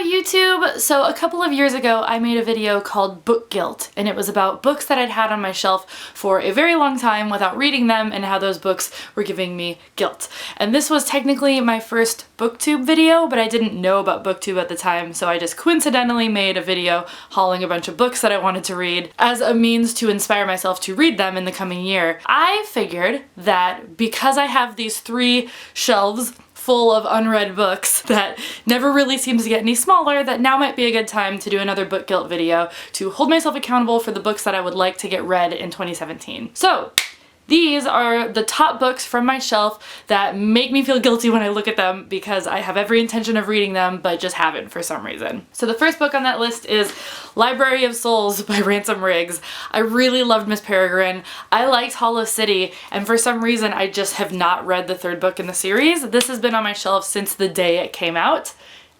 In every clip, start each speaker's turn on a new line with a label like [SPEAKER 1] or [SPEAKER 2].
[SPEAKER 1] Hello YouTube! So a couple of years ago I made a video called Book Guilt, and it was about books that I'd had on my shelf for a very long time without reading them and how those books were giving me guilt. And this was technically my first booktube video, but I didn't know about booktube at the time, so I just coincidentally made a video hauling a bunch of books that I wanted to read as a means to inspire myself to read them in the coming year. I figured that because I have these 3 shelves full of unread books that never really seems to get any smaller, that now might be a good time to do another book guilt video to hold myself accountable for the books that I would like to get read in 2017. So these are the top books from my shelf that make me feel guilty when I look at them because I have every intention of reading them but just haven't for some reason. So the first book on that list is Library of Souls by Ransom. I really loved Miss Peregrine. I liked Hollow City, and for some reason I just have not read the 3rd book in the series. This has been on my shelf since the day it came out,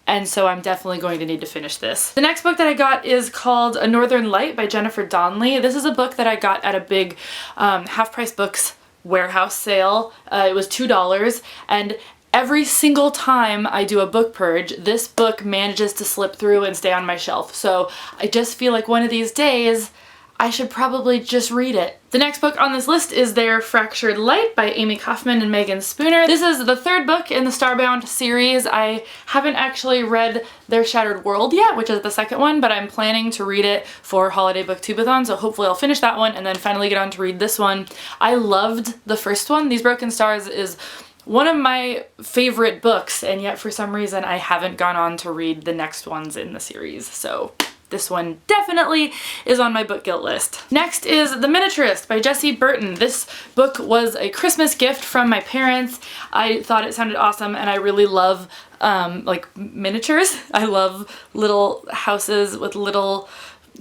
[SPEAKER 1] and so I'm definitely going to need to finish this. The next book that I got is called A Northern Light by Jennifer Donnelly. This is a book that I got at a big half-price books warehouse sale. It was $2, and every single time I do a book purge, this book manages to slip through and stay on my shelf. So I just feel like one of these days I should probably just read it. The next book on this list is Their Fractured Light by Amy Kaufman and Meagan. This is the 3rd book in the Starbound series. I haven't actually read Their Shattered World yet, which is the 2nd one, but I'm planning to read it for Holiday Booktubeathon, so hopefully I'll finish that one and then finally get on to read this one. I loved the first one. These Broken Stars is one of my favorite books, and yet for some reason I haven't gone on to read the next ones in the series, so this one definitely is on my book guilt list. Next is The Miniaturist by Burton. This book was a Christmas gift from my parents. I thought it sounded awesome, and I really love like miniatures. I love little houses with little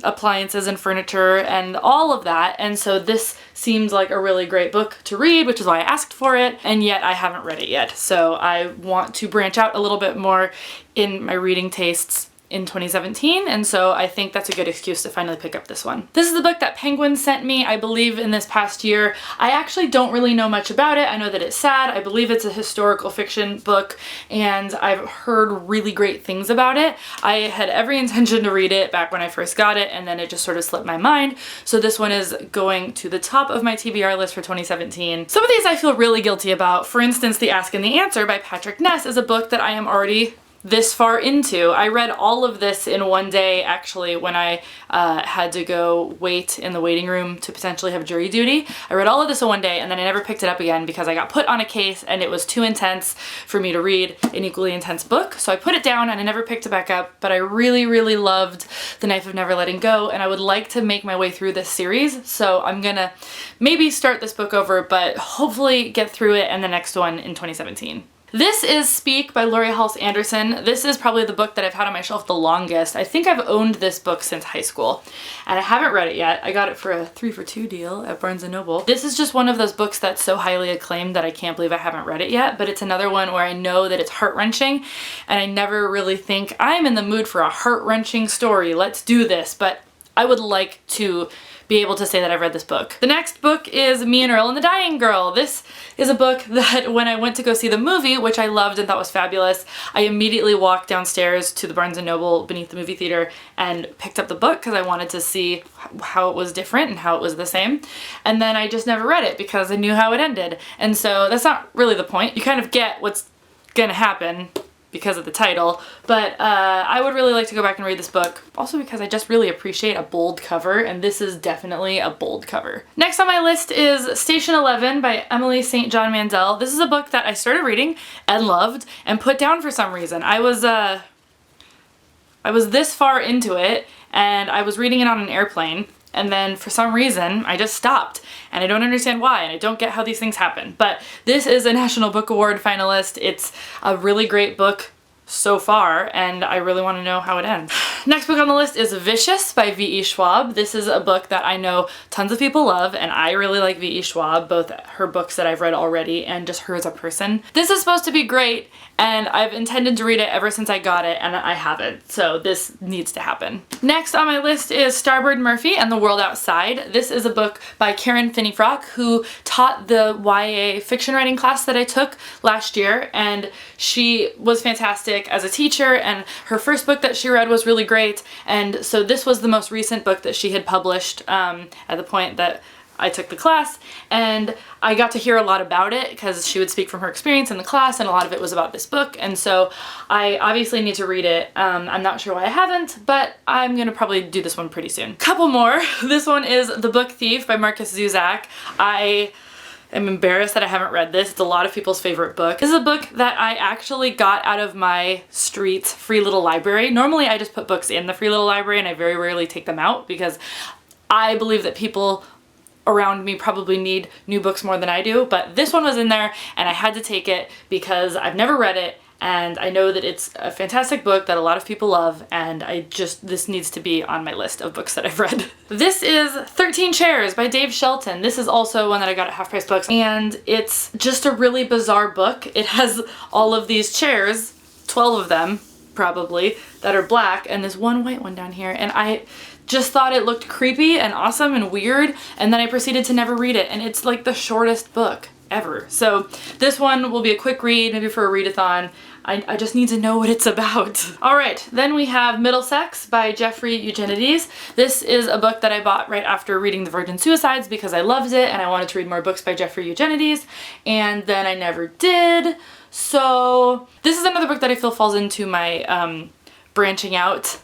[SPEAKER 1] appliances and furniture and all of that, and so this seems like a really great book to read, which is why I asked for it, and yet I haven't read it yet. So I want to branch out a little bit more in my reading tastes in 2017, and so I think that's a good excuse to finally pick up this one. This is the book that Penguin sent me, I believe, in this past year. I actually don't really know much about it. I know that it's sad. I believe it's a historical fiction book, and I've heard really great things about it. I had every intention to read it back when I first got it, and then it just sort of slipped my mind. So this one is going to the top of my TBR list for 2017. Some of these I feel really guilty about. For instance, The Ask and the Answer by Patrick Ness is a book that I am already this far into. I read all of this in one day, actually, when I had to go wait in the waiting room to potentially have jury duty. I read all of this in one day, and then I never picked it up again because I got put on a case and it was too intense for me to read an equally intense book. So I put it down and I never picked it back up, but I really, really loved The Knife of Never Letting Go, and I would like to make my way through this series. So I'm gonna maybe start this book over, but hopefully get through it and the next one in 2017. This is Speak by Laurie Halse Anderson. This is probably the book that I've had on my shelf the longest. I think I've owned this book since high school, and I haven't read it yet. I got it for a 3-for-2 deal at Barnes & Noble. This is just one of those books that's so highly acclaimed that I can't believe I haven't read it yet, but it's another one where I know that it's heart-wrenching, and I never really think, I'm in the mood for a heart-wrenching story, let's do this, but I would like to be able to say that I've read this book. The next book is Me and Earl and the Dying Girl. This is a book that when I went to go see the movie, which I loved and thought was fabulous, I immediately walked downstairs to the Barnes & Noble beneath the movie theater and picked up the book because I wanted to see how it was different and how it was the same. And then I just never read it because I knew how it ended. And so that's not really the point. You kind of get what's gonna happen because of the title, but I would really like to go back and read this book, also because I just really appreciate a bold cover, and this is definitely a bold cover. Next on my list is Station 11 by Emily St. John Mandel. This is a book that I started reading and loved and put down for some reason. I was this far into it, and I was reading it on an airplane, and then for some reason I just stopped, and I don't understand why, and I don't get how these things happen. But this is a National Book Award finalist. It's a really great book so far, and I really want to know how it ends. Next book on the list is Vicious by Ve Schwab. This is a book that I know tons of people love, and I really like Ve Schwab, both her books that I've read already and just her as a person. This is supposed to be great, and I've intended to read it ever since I got it, and I haven't, so this needs to happen. Next on my list is Starboard Murphy and the World Outside. This is a book by Karen Finney-Frock, who taught the YA fiction writing class that I took last year, and she was fantastic as a teacher, and her first book that she read was really great, and so this was the most recent book that she had published at the point that I took the class, and I got to hear a lot about it because she would speak from her experience in the class, and a lot of it was about this book, and so I obviously need to read it. I'm not sure why I haven't, but I'm gonna probably do this one pretty soon. Couple more. This one is The Book Thief by Markus Zusak. I'm embarrassed that I haven't read this. It's a lot of people's favorite book. This is a book that I actually got out of my street's free little library. Normally I just put books in the free little library and I very rarely take them out because I believe that people around me probably need new books more than I do, but this one was in there and I had to take it because I've never read it and I know that it's a fantastic book that a lot of people love, and this needs to be on my list of books that I've read. This is 13 Chairs by Dave Shelton. This is also one that I got at Half Price Books, and it's just a really bizarre book. It has all of these chairs, 12 of them probably, that are black, and this one white one down here, and I just thought it looked creepy and awesome and weird, and then I proceeded to never read it, and it's like the shortest book ever. So this one will be a quick read, maybe for a readathon. I just need to know what it's about. Alright, then we have Middlesex by Jeffrey Eugenides. This is a book that I bought right after reading The Virgin Suicides because I loved it and I wanted to read more books by Jeffrey Eugenides, and then I never did. So this is another book that I feel falls into my branching out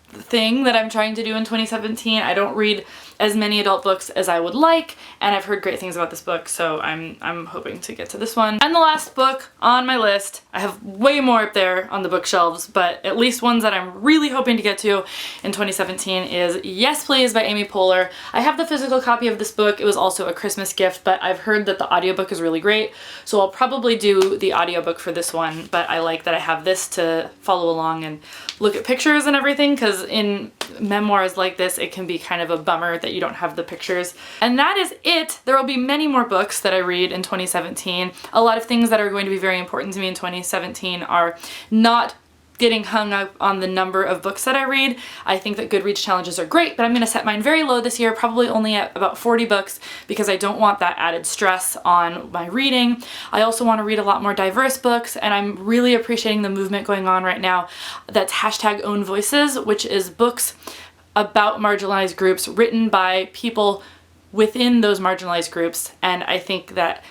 [SPEAKER 1] thing that I'm trying to do in 2017. I don't read as many adult books as I would like, and I've heard great things about this book, so I'm hoping to get to this one. And the last book on my list, I have way more up there on the bookshelves, but at least ones that I'm really hoping to get to in 2017 is Yes Please by Amy Poehler. I have the physical copy of this book. It was also a Christmas gift, but I've heard that the audiobook is really great, so I'll probably do the audiobook for this one, but I like that I have this to follow along and look at pictures and everything, because in memoirs like this, it can be kind of a bummer that you don't have the pictures. And that is it. There will be many more books that I read in 2017. A lot of things that are going to be very important to me in 2017 are not getting hung up on the number of books that I read. I think that Goodreads challenges are great, but I'm going to set mine very low this year, probably only at about 40 books, because I don't want that added stress on my reading. I also want to read a lot more diverse books, and I'm really appreciating the movement going on right now that's hashtag Own Voices, which is books about marginalized groups written by people within those marginalized groups, and I think that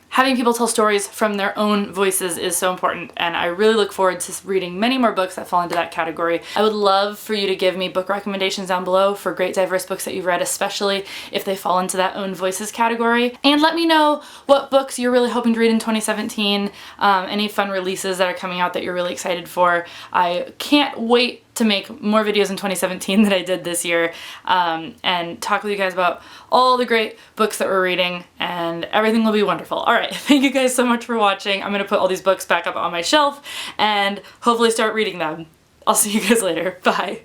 [SPEAKER 1] having people tell stories from their own voices is so important, and I really look forward to reading many more books that fall into that category. I would love for you to give me book recommendations down below for great diverse books that you've read, especially if they fall into that own voices category. And let me know what books you're really hoping to read in 2017, any fun releases that are coming out that you're really excited for. I can't wait to make more videos in 2017 than I did this year, and talk with you guys about all the great books that we're reading, and everything will be wonderful. Alright, thank you guys so much for watching. I'm gonna put all these books back up on my shelf and hopefully start reading them. I'll see you guys later. Bye.